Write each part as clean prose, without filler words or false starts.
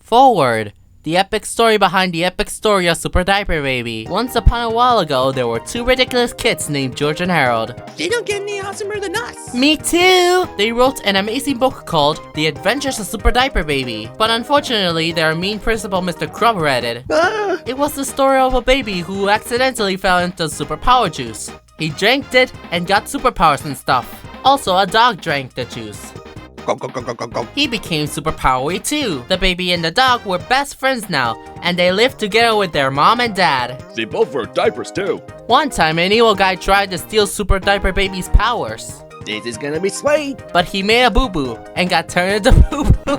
Forward. The epic story behind the epic story of Super Diaper Baby. Once upon a while ago, there were two ridiculous kids named George and Harold. They don't get any awesomer than us. Me too! They wrote an amazing book called The Adventures of Super Diaper Baby. But unfortunately, their mean principal Mr. Krupp read it. It was the story of a baby who accidentally fell into superpower juice. He drank it and got superpowers and stuff. Also, a dog drank the juice. Go. He became superpowery too. The baby and the dog were best friends now, and they lived together with their mom and dad. They both wear diapers too. One time, an evil guy tried to steal Super Diaper Baby's powers. This is gonna be sweet. But he made a boo-boo and got turned into boo-boo.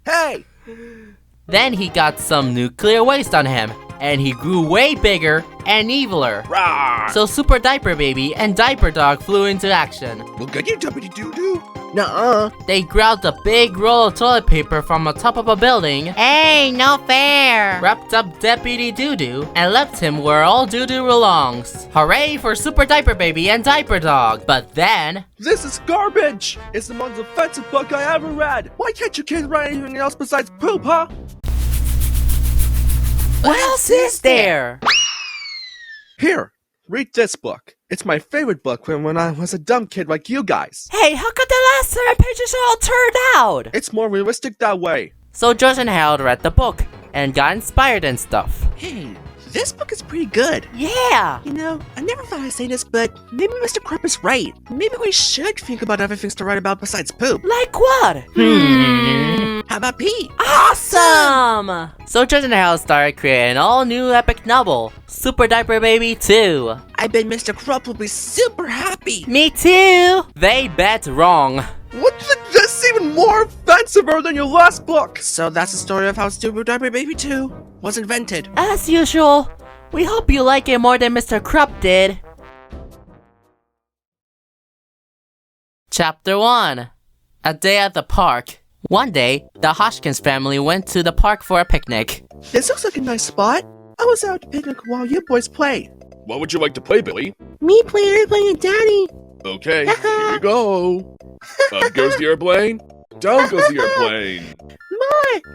Hey! Then he got some nuclear waste on him, and he grew way bigger and eviler. Rawr! So Super Diaper Baby and Diaper Dog flew into action. We'll get you, Deputy Doo-Doo. Nuh-uh. They grabbed a big roll of toilet paper from the top of a building. Hey, no fair! Wrapped up Deputy Doo-Doo and left him where all doo-doo belongs. Hooray for Super Diaper Baby and Diaper Dog! But then... This is garbage! It's the most offensive book I ever read! Why can't you kids write anything else besides poop, huh? What else is there? Here, read this book. It's my favorite book from when I was a dumb kid like you guys. Hey, how could the last 7 pages all turn out? It's more realistic that way. So George and Harold read the book and got inspired and stuff. Hey, this book is pretty good. Yeah! You know, I never thought I'd say this, but maybe Mr. Krupp is right. Maybe we should think about other things to write about besides poop. Like what? How about pee? Awesome! So George and Harold started creating an all-new epic novel, Super Diaper Baby 2. I bet Mr. Krupp will be super happy. Me too! They bet wrong. What's this even more offensive than your last book? So that's the story of how Super Diaper Baby 2 was invented. As usual, we hope you like it more than Mr. Krupp did. Chapter 1. A Day at the Park. One day, the Hoskins family went to the park for a picnic. This looks like a nice spot. I was out to picnic while you boys played. What would you like to play, Billy? Me playing airplane with Daddy. Okay, here we go. Up goes the airplane. Down goes the airplane.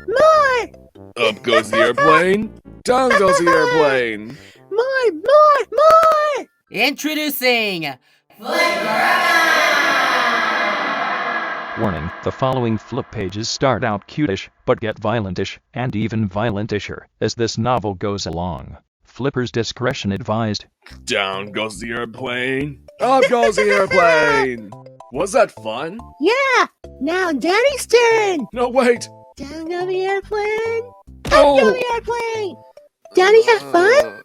More! Up goes the airplane. Down goes the airplane. More! Introducing... Warning, the following flip pages start out cutish, but get violentish, and even violentisher, as this novel goes along. Flipper's discretion advised. Down goes the airplane. Up goes the airplane. Was that fun? Yeah! Now Daddy's turn! No, wait. Down go the airplane! Oh. Up go the airplane! Daddy have fun?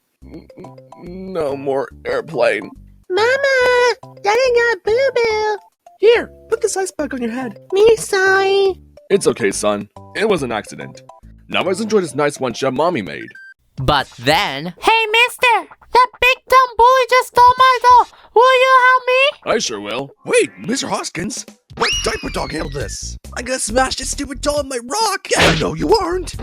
No more airplane. Mama! Daddy got boo-boo! Here, put this ice pack on your head. Me sorry. It's okay, son. It was an accident. Now let's enjoy this nice one-shot Mommy made. But then... Hey, mister! That big dumb bully just stole my doll! Will you help me? I sure will. Wait, Mr. Hoskins. Let Diaper Dog handle this. I'm gonna smash this stupid doll in my rock. Yeah, no, you aren't.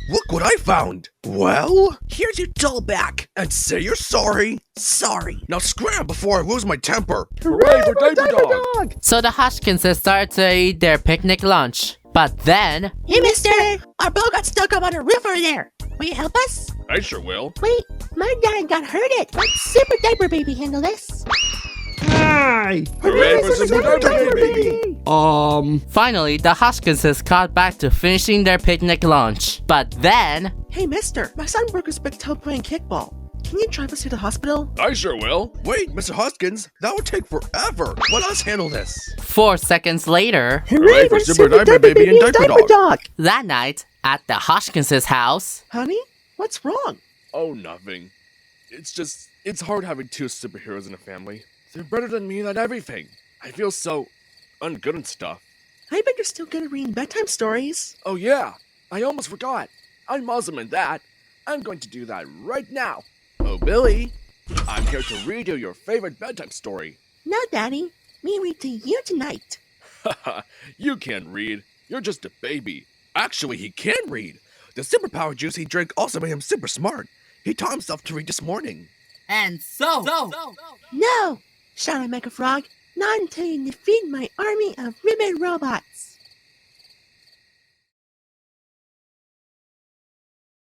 Look what I found. Well, here's your doll back. And say you're sorry. Sorry. Now scram before I lose my temper. Hooray for Diaper Dog! So the Hoskins started to eat their picnic lunch. But then... Hey, mister. Our ball got stuck up on a roof over there. Will you help us? I sure will. Wait, my dad got hurted. Let Super Diaper Baby handle this. Hi! Hooray for Super Diaper Baby! Finally, the Hoskinses got back to finishing their picnic lunch. But then... Hey, mister. My son broke his big toe playing kickball. Can you drive us to the hospital? I sure will. Wait, Mr. Hoskins. That would take forever. Let us handle this. 4 seconds later... Hooray for Super Diaper Baby and Diaper Dog! That night, at the Hoskins's house... Honey, what's wrong? Oh, nothing. It's hard having two superheroes in a family. They're better than me at everything. I feel so ungood and stuff. I bet you're still good at reading bedtime stories. Oh yeah, I almost forgot. I'm awesome in that. I'm going to do that right now. Oh, Billy, I'm here to read you your favorite bedtime story. No, Daddy. Me read to you tonight. Haha, you can't read. You're just a baby. Actually, he can read. The superpower juice he drank also made him super smart. He taught himself to read this morning. And so... No! Shall I make a frog? Not until you defeat my army of ribbon robots.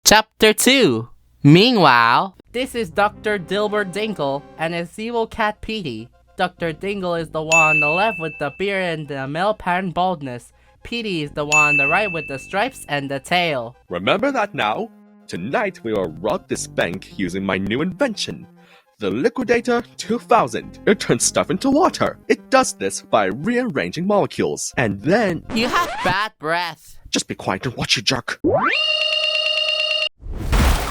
Chapter 2. Meanwhile, this is Dr. Dilbert Dinkle and his evil cat Petey. Dr. Dinkle is the one on the left with the beard and the male pattern baldness. Petey is the one on the right with the stripes and the tail. Remember that now? Tonight we will rob this bank using my new invention, the Liquidator 2000. It turns stuff into water. It does this by rearranging molecules. And then... You have bad breath. Just be quiet and watch, you jerk.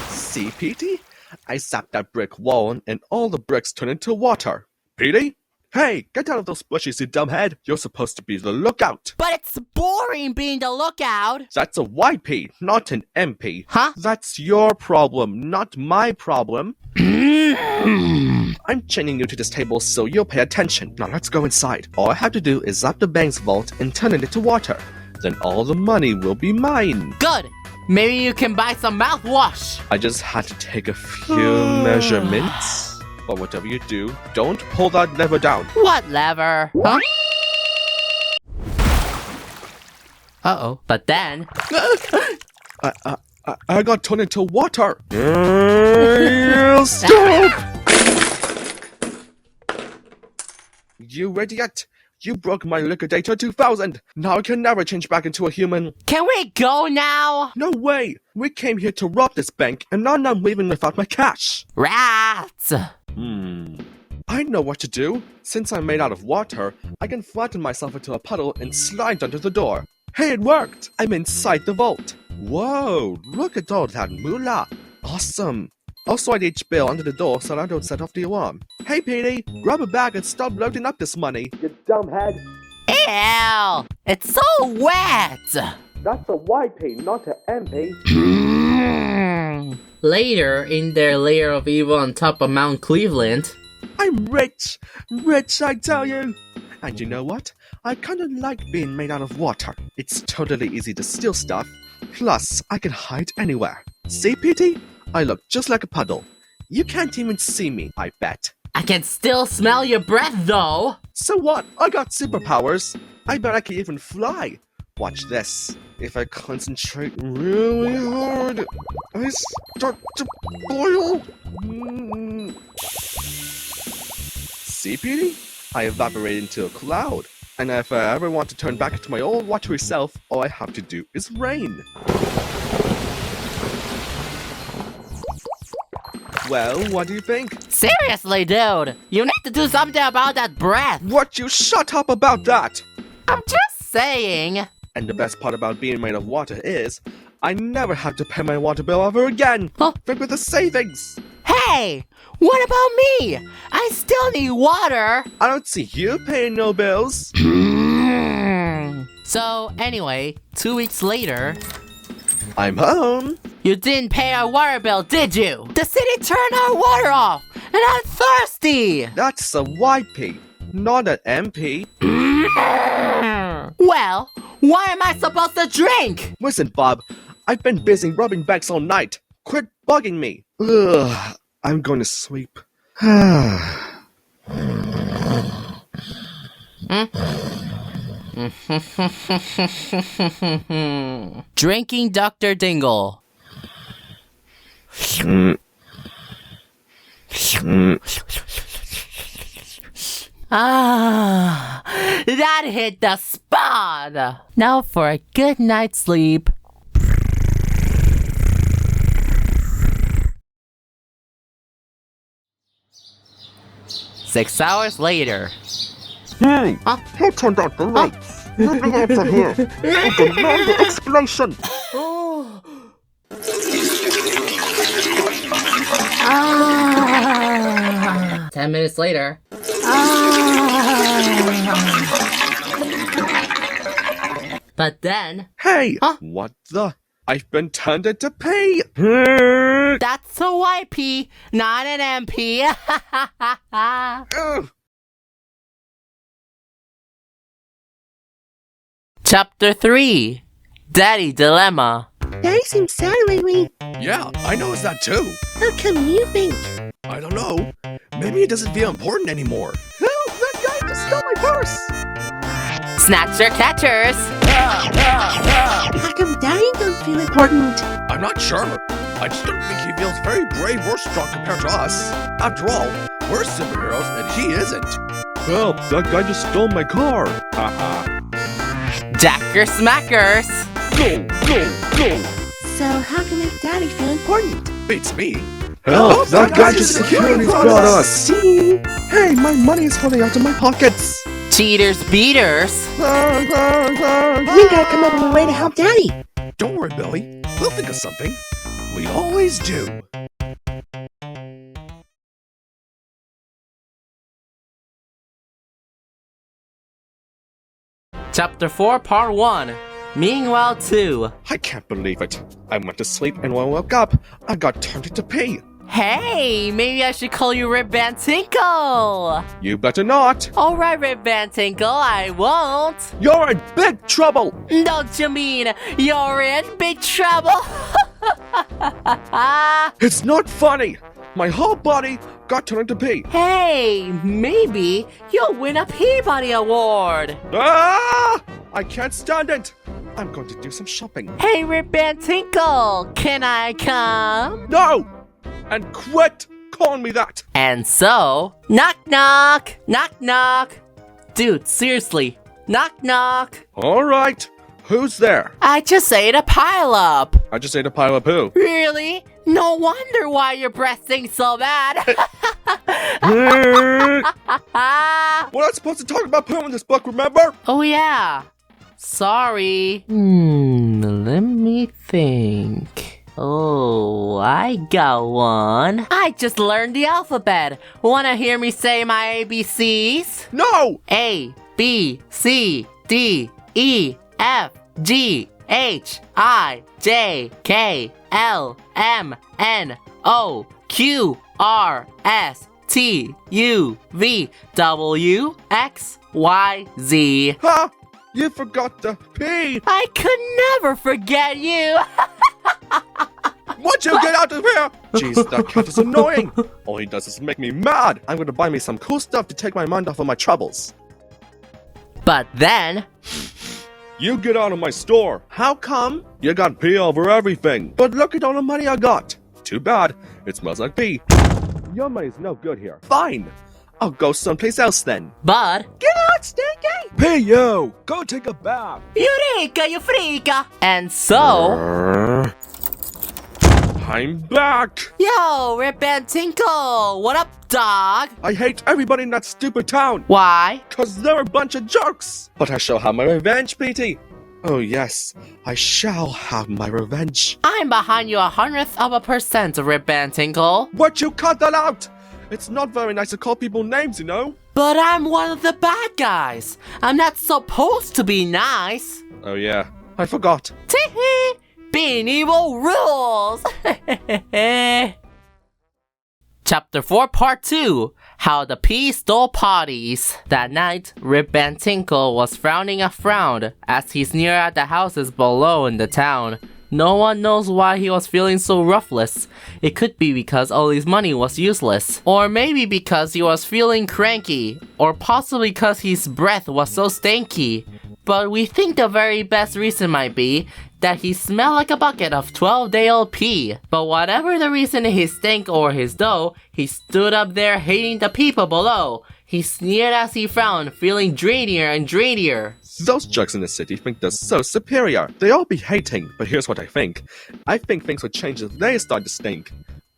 See, Petey? I zapped that brick wall and all the bricks turn into water. Petey? Hey, get out of those bushes, you dumbhead. You're supposed to be the lookout. But it's boring being the lookout. That's a YP, not an MP. Huh? That's your problem, not my problem. I'm chaining you to this table so you'll pay attention. Now let's go inside. All I have to do is zap the bank's vault and turn it into water. Then all the money will be mine. Good. Maybe you can buy some mouthwash. I just had to take a few measurements. But whatever you do, don't pull that lever down. What lever? Huh? Uh-oh. But then... I got turned into water. Stop! You idiot! You broke my Liquidator 2000. Now I can never change back into a human. Can we go now? No way! We came here to rob this bank, and now I'm leaving without my cash. Rats! I know what to do. Since I'm made out of water, I can flatten myself into a puddle and slide under the door. Hey, it worked! I'm inside the vault. Whoa, look at all that moolah. Awesome. I'll slide each bill under the door so I don't set off the alarm. Hey, Petey, grab a bag and stop loading up this money, you dumbhead. Ew! It's so wet! That's a YP, not an MP. Later, in their lair of evil on top of Mount Cleveland... I'm rich! Rich, I tell you! And you know what? I kinda like being made out of water. It's totally easy to steal stuff. Plus, I can hide anywhere. See, Petey? I look just like a puddle. You can't even see me, I bet. I can still smell your breath, though! So what? I got superpowers. I bet I can even fly. Watch this. If I concentrate really hard, I start to boil. See, Petey? I evaporate into a cloud. And if I ever want to turn back to my old watery self, all I have to do is rain. Well, what do you think? Seriously, dude! You need to do something about that breath! What? You shut up about that! I'm just saying! And the best part about being made of water is, I never have to pay my water bill ever again! Huh? Think with the savings! Hey! What about me? I still need water! I don't see you paying no bills! So, anyway, 2 weeks later... I'm home! You didn't pay our water bill, did you? The city turned our water off, and I'm thirsty! That's a YP, not an MP. Well, what am I supposed to drink? Listen, Bob, I've been busy rubbing backs all night. Quit bugging me. Ugh, I'm going to sleep. Drinking Dr. Dingle. Ah, that hit the spot. Now for a good night's sleep. Six hours later. Hey, who turned out the lights? Let me answer here. I demand the explanation. 10 minutes later. But then... Hey, Huh? what the? I've been turned into pay. That's a YP, not an MP. Ugh. Chapter 3. Daddy Dilemma. Daddy seems sad lately. Yeah, I noticed that too. How come you think? I don't know. Maybe it doesn't feel important anymore. Help! That guy just stole my course! Snatcher catchers! How come Daddy doesn't feel important? I'm not sure. I just don't think he feels very brave or strong compared to us. After all, we're superheroes and he isn't. Well, that guy just stole my car. Haha. Jacker smackers! Go, go, go! So how can make Daddy feel important? Beats me. Help! That guy just security brought us! See? Hey, my money is falling out of my pockets! Cheaters beaters! We gotta come up with a way to help Daddy. Don't worry, Billy. We'll think of something. We always do. Chapter 4, Part 1. Meanwhile 2. I can't believe it. I went to sleep and when I woke up, I got turned into pee. Hey, maybe I should call you Ribband Tinkle! You better not! Alright, Ribband Tinkle, I won't! You're in big trouble! Don't you mean you're in big trouble? It's not funny! My whole body got turned into pee. Hey, maybe you'll win a Peabody Award! Ah! I can't stand it! I'm going to do some shopping. Hey, Ribband Tinkle, can I come? No! And quit calling me that! And so, knock knock, knock knock. Dude, seriously, knock knock. Alright, who's there? I just ate a pile up. I just ate a pile of poo. Really? No wonder why your breath stinks so bad. We're not supposed to talk about poo in this book, remember? Oh yeah. Sorry. Let me think. Oh, I got one. I just learned the alphabet. Wanna hear me say my ABCs? No! A, B, C, D, E, F, G, H, I, J, K, L, M, N, O, Q, R, S, T, U, V, W, X, Y, Z. Huh? You forgot the P! I could never forget you. Won't you get out of here? Jeez, that cat is annoying. All he does is make me mad. I'm gonna buy me some cool stuff to take my mind off of my troubles. But then, You get out of my store. How come? You got pee over everything. But look at all the money I got. Too bad. It smells like pee. Your money's no good here. Fine. I'll go someplace else then. but Get out, Stinky! Hey, yo! Go take a bath. Eureka, you freaka! And so, I'm back. yo, Rip and Tinkle, what up, dog? I hate everybody in that stupid town. Why? Cause they're a bunch of jerks. But I shall have my revenge, Petey. Oh yes, I shall have my revenge. I'm behind you 100th%, Rip and Tinkle. Would you cut that out? It's not very nice to call people names, you know? But I'm one of the bad guys. I'm not supposed to be nice. Oh yeah, I forgot. Tee-hee! Being evil rules! Chapter 4, Part 2. How the Pea Stole Potties. That night, Rip and Tinkle was frowning a frown as he sneered at the houses below in the town. No one knows why he was feeling so roughless. It could be because all his money was useless. Or maybe because he was feeling cranky. Or possibly because his breath was so stanky. But we think the very best reason might be that he smelled like a bucket of 12-day-old pee. But whatever the reason his stank or his dough, he stood up there hating the people below. He sneered as he frowned, feeling dreadier and dreadier. Those jerks in the city think they're so superior. They all be hating, but here's what I think. I think things would change if they start to stink.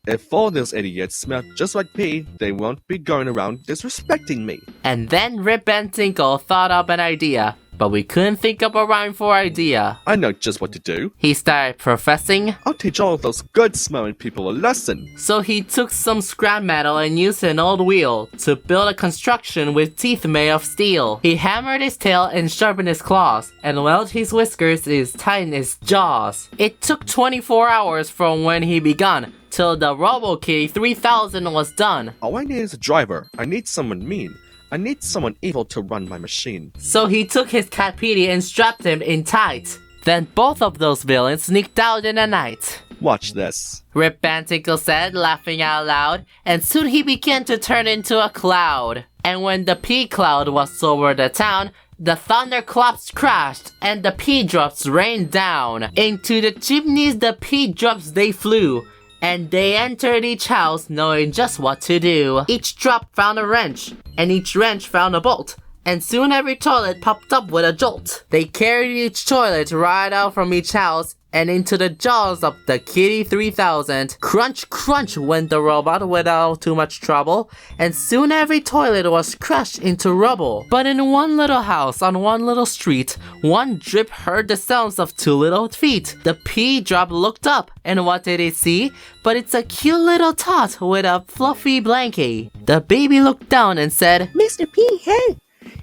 If all those idiots smell just like pee, they won't be going around disrespecting me. And then Rip and Tinkle thought up an idea, but we couldn't think up a rhyme for idea. I know just what to do. He started professing, I'll teach all of those good-smelling people a lesson. so he took some scrap metal and used an old wheel to build a construction with teeth made of steel. He hammered his tail and sharpened his claws, and welded his whiskers and tightened his jaws. It took 24 hours from when he begun till the RoboKitty 3000 was done. All I need is a driver. I need someone mean. I need someone evil to run my machine. So he took his cat Petey and strapped him in tight. Then both of those villains sneaked out in the night. Watch this. Rip Van Tinkle said, laughing out loud, and soon he began to turn into a cloud. And when the pea cloud was over the town, the thunderclaps crashed, and the pea drops rained down. Into the chimneys the pea drops they flew, and they entered each house knowing just what to do. Each drop found a wrench, and each wrench found a bolt, and soon every toilet popped up with a jolt. They carried each toilet right out from each house and into the jaws of the Kitty 3000. Crunch, crunch went the robot without too much trouble, and soon every toilet was crushed into rubble. But in one little house on one little street, one drip heard the sounds of two little feet. The pea drop looked up, and what did it see? But it's a cute little tot with a fluffy blankie. The baby looked down and said, Mr. P, hey,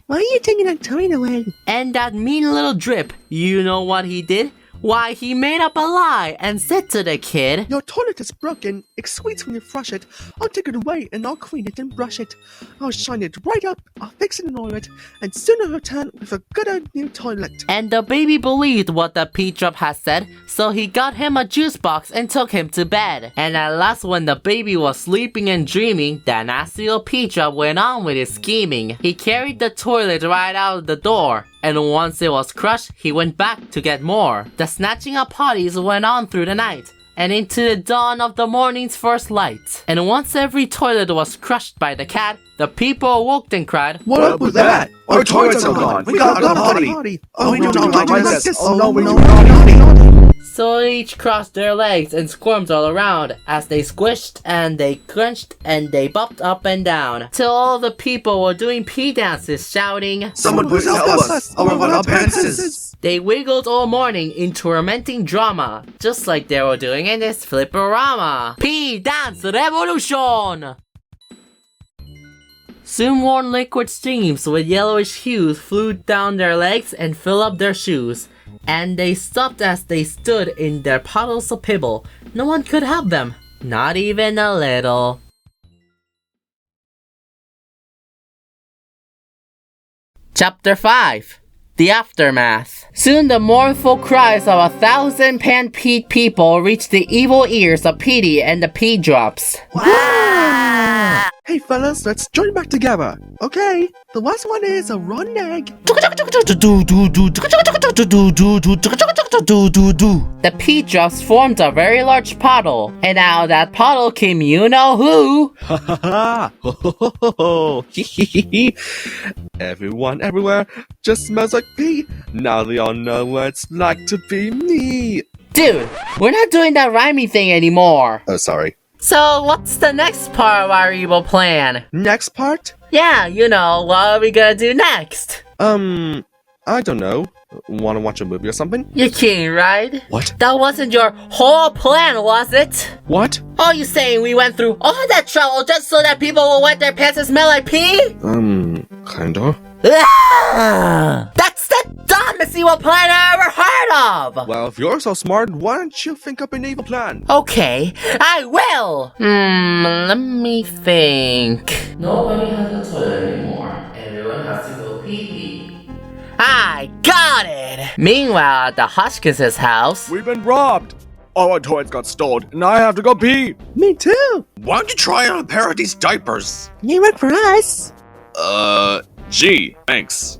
why are you taking that toy away? and that mean little drip, you know what he did? Why, he made up a lie and said to the kid, Your toilet is broken. It squeaks when you flush it. I'll take it away and I'll clean it and brush it. I'll shine it right up, I'll fix it and oil it, and soon I'll return with a good old new toilet. and the baby believed what the pea drop had said, so he got him a juice box and took him to bed. And at last when the baby was sleeping and dreaming, that nasty old pea drop went on with his scheming. He carried the toilet right out the door, and once it was crushed, he went back to get more. The snatching of potties went on through the night, and into the dawn of the morning's first light. And once every toilet was crushed by the cat, the people awoke and cried, What up with that? Our toilets are gone. We got a potty. Oh, we don't like this. Oh, no, we don't potty. So each crossed their legs and squirmed all around as they squished and they crunched and they bopped up and down till all the people were doing pea dances shouting, Someone please help us. Our underpants. They wiggled all morning in tormenting drama, just like they were doing in this flipperama. Pea Dance Revolution! Soon worn liquid streams with yellowish hues flew down their legs and filled up their shoes. And they stopped as they stood in their puddles of pibble. No one could help them, not even a little. Chapter 5. The Aftermath. Soon the mournful cries of 1,000 pan-peed people reached the evil ears of Petey and the pea drops. Hey fellas, let's join back together. Okay, the last one is a rotten egg. The pea drops formed a very large puddle, and out of that puddle came you-know-who. Ha ha ha! Everyone everywhere just smells like pea. Now they all know what it's like to be me. Dude, we're not doing that rhymey thing anymore. Oh, sorry. So, what's the next part of our evil plan? Next part? Yeah, you know, what are we gonna do next? I don't know. Wanna watch a movie or something? You're kidding, right? What? That wasn't your whole plan, was it? What? Are you saying we went through all that trouble just so that people will wet their pants and smell like pee? Kinda. That's the dumbest evil plan I ever heard of! Well, if you're so smart, why don't you think up an evil plan? Okay, I will! Let me think. Nobody has a toilet anymore. Everyone has to go pee-pee. I got it! Meanwhile, at the Hodgkins' house... We've been robbed! Our toilets got stolen, and I have to go pee! Me too. Why don't you try on a pair of these diapers? You work for us. Gee, thanks.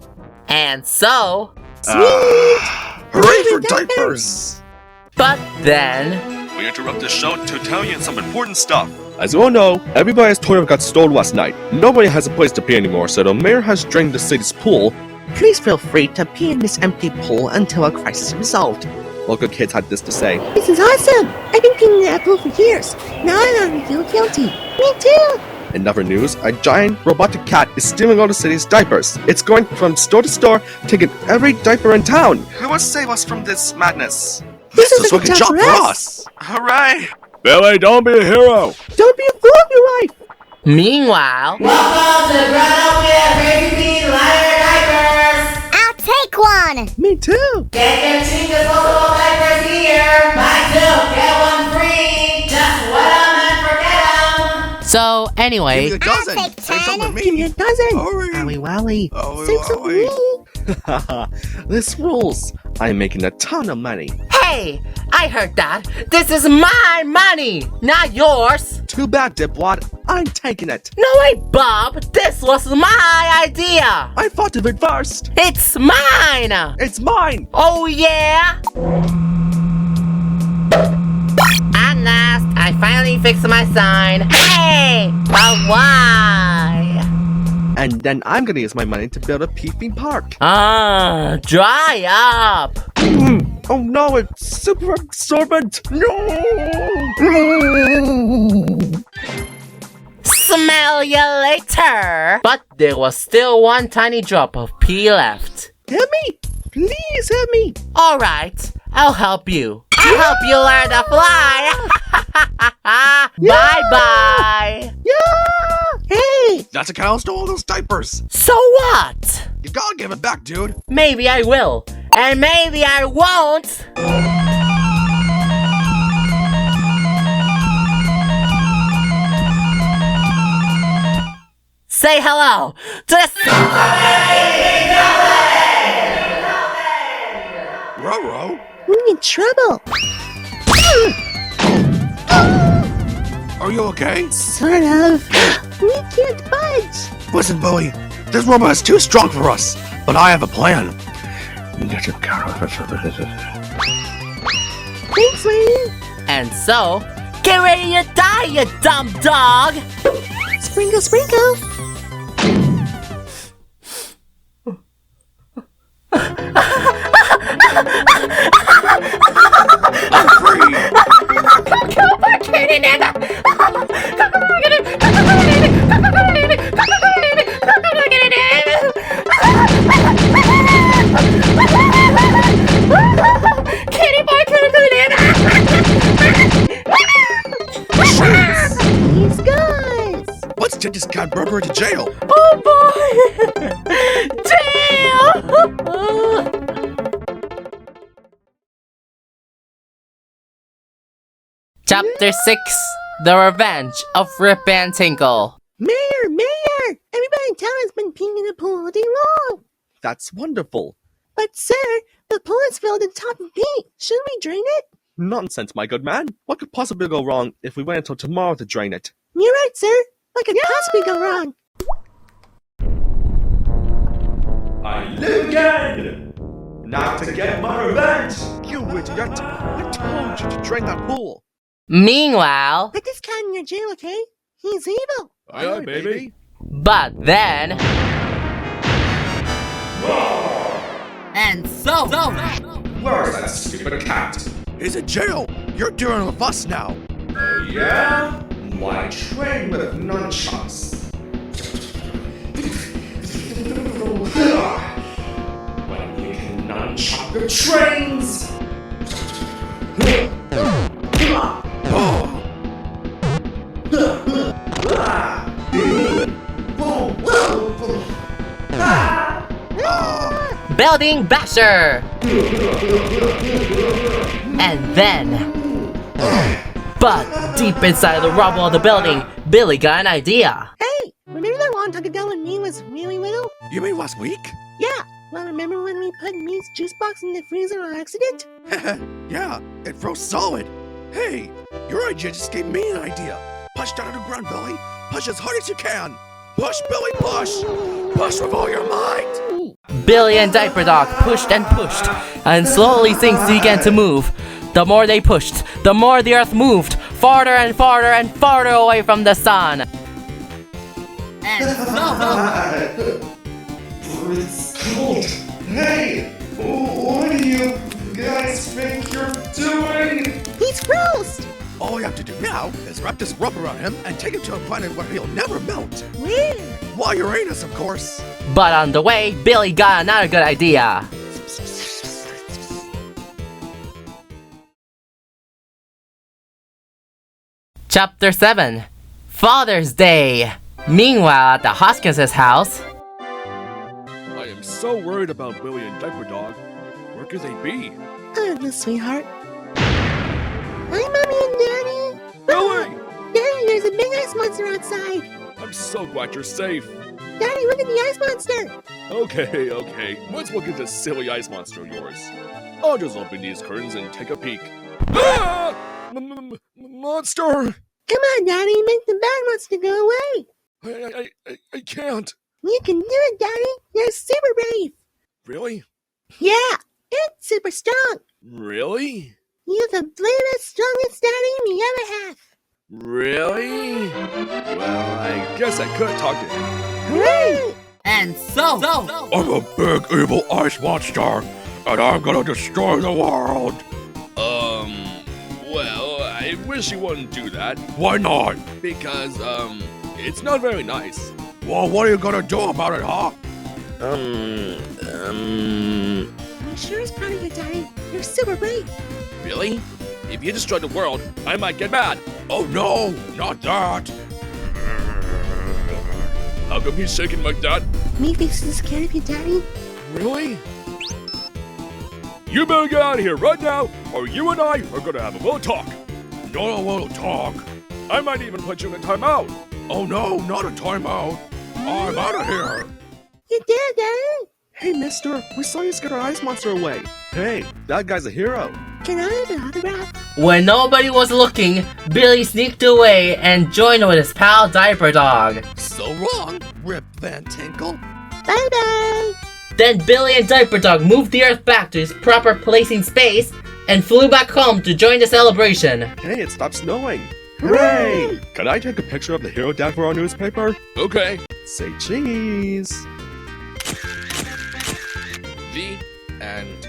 And so... Hooray for diapers! But then... We interrupt the show to tell you some important stuff. As you all know, everybody's toilet got stolen last night. Nobody has a place to pee anymore, so the mayor has drained the city's pool. Please feel free to pee in this empty pool until a crisis is resolved. Local kids had this to say. This is awesome. I've been peeing in that pool for years. Now I don't feel guilty. Me too. In other news, a giant robotic cat is stealing all the city's diapers. It's going from store to store, taking every diaper in town. Who will save us from this madness? This is a good job for us! Hooray! Billy, don't be a hero! Don't be a fool of your life. Meanwhile... Welcome to Grown-Up Crazy Pee Liar Diapers! I'll take one! Me too. Get your cheap disposable diapers here! Buy two, get one free! Just what I'm meant for get 'em! So, anyway... Give me a dozen! I'll take Save some 10. for Give me a me! dozen. Hurry. Wowie wowie. Oh, Save some for me. This rules. I'm making a ton of money. Hey! I heard that. This is my money, not yours. Too bad, Dipwad. I'm taking it. No way, Bob. This was my idea. I thought of it first. It's mine. It's mine. Oh, yeah? At last, I finally fixed my sign. Hey! But why? And then I'm gonna use my money to build a pee-theme park. Dry up. Oh no, it's super absorbent. No! Smell you later. But there was still one tiny drop of pee left. Help me! Please help me! Alright, I'll help you. I'll help you learn to fly. Bye-bye. Yeah! Hey! That's accounts to all those diapers. So what? You gotta give it back, dude. Maybe I will. And maybe I won't. Say hello to the Roro? We're in trouble. Are you okay? Sort of. We can't budge. Listen, Billy. This robot is too strong for us. But I have a plan. Thanks, lady. And so, get ready to die, you dumb dog! Sprinkle, sprinkle. I'm free! These guys. Let's take this cat Berber to jail. Oh boy! Damn! Chapter 6: The Revenge of Rip and Tinkle. Mayor, mayor. Everybody in town has been peeing in the pool all day long. That's wonderful. But, sir, the pool is filled to the top of pee. Shouldn't we drain it? Nonsense, my good man. What could possibly go wrong if we wait until tomorrow to drain it? You're right, sir. What could possibly go wrong? I live again! Not to get my revenge! You idiot! I told you to drain that pool! Meanwhile, Put this cat in your jail, okay? He's evil. Aye, baby. but then... And so... Where's that stupid cat? He's in jail. You're dealing with us now. Oh, yeah? Why train with nunchucks? When you can nunchuck the trains! Building Basher! And then... But deep inside the rubble of the building, Billy got an idea. Hey, remember that long time ago when me was really little? You mean last week? Yeah. Well, remember when we put me's juice box in the freezer on accident? Yeah, it froze solid. Hey, your idea just gave me an idea. Push down to the ground, Billy. Push as hard as you can. Push, Billy, push. Push with all your might. Billy and Diaper Dog pushed and pushed, and slowly things began to move. The more they pushed, the more the earth moved, farther and farther and farther away from the sun. And so... It's cold. Hey, what do you guys think you're doing? He's froze. All we have to do now is wrap this rope around him and take him to a planet where he'll never melt. Where? Why Uranus, of course. But on the way, Billy got another good idea. Chapter 7: Father's Day. Meanwhile, at the Hoskins' house... I am so worried about Billy and Diaper Dog. Where could they be? I don't know, sweetheart. Hi, Mommy and Daddy. Billy! Daddy, there's a big ice monster outside. I'm so glad you're safe. Daddy, look at the ice monster. Okay. Let's look at this silly ice monster of yours. I'll just open these curtains and take a peek. Ah! Monster! Come on, Daddy, make the bad monster go away. I can't. You can do it, Daddy. You're super brave. Really? Yeah, it's super strong. Really? You're the bravest, strongest daddy we ever have. Really? Well, I guess I could talk to him. Hooray! And so, I'm a big evil ice monster, and I'm gonna destroy the world. Well, I wish you wouldn't do that. Why not? Because, it's not very nice. Well, what are you gonna do about it, huh? I'm sure it's proud of you, Daddy. You're super brave. Really? If you destroy the world, I might get mad. Oh no, not that. How come he's shaking like that? Maybe this is scared of you, Daddy. Really? You better get out of here right now, or you and I are gonna have a little talk. Not a little talk. I might even put you in a timeout. Oh no, not a timeout. I'm out of here. You did it, Daddy. Hey, mister, we saw you scare an ice monster away. Hey, that guy's a hero. Can I have an autograph? when nobody was looking, Billy sneaked away and joined with his pal Diaper Dog. So wrong, Rip Van Tinkle. Bye-bye. Then Billy and Diaper Dog moved the Earth back to its proper placing space and flew back home to join the celebration. Hey, it stopped snowing. Hooray! Can I take a picture of the hero dad for our newspaper? Okay. Say cheese. The end.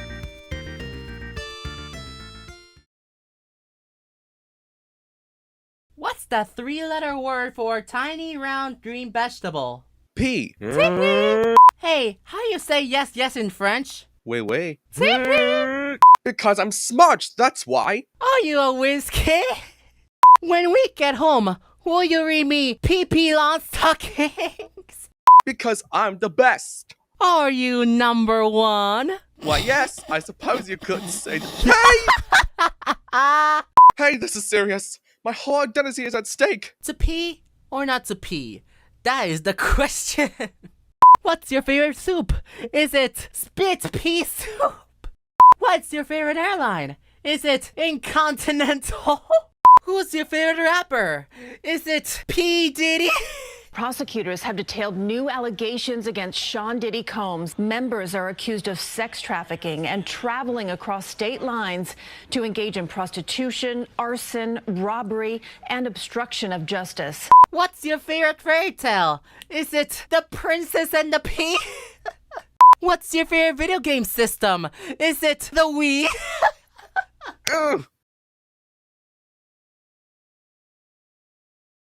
What's that 3-letter word for tiny round green vegetable? P. Hey, how you say yes yes in French? Wait. Because I'm smart, that's why. Are you a whiz kid? When we get home, will you read me pee-pee long stockings? Because I'm the best. Are you number one? Why, yes, I suppose you could say. Hey! Hey, this is serious. My whole identity is at stake. To pee or not to pee? That is the question. What's your favorite soup? Is it spit pea soup? What's your favorite airline? Is it Incontinental? Who's your favorite rapper? Is it P. Diddy? Prosecutors have detailed new allegations against Sean Diddy Combs. Members are accused of sex trafficking and traveling across state lines to engage in prostitution, arson, robbery, and obstruction of justice. What's your favorite fairy tale? Is it The Princess and the Pea? What's your favorite video game system? Is it the Wii? Ugh,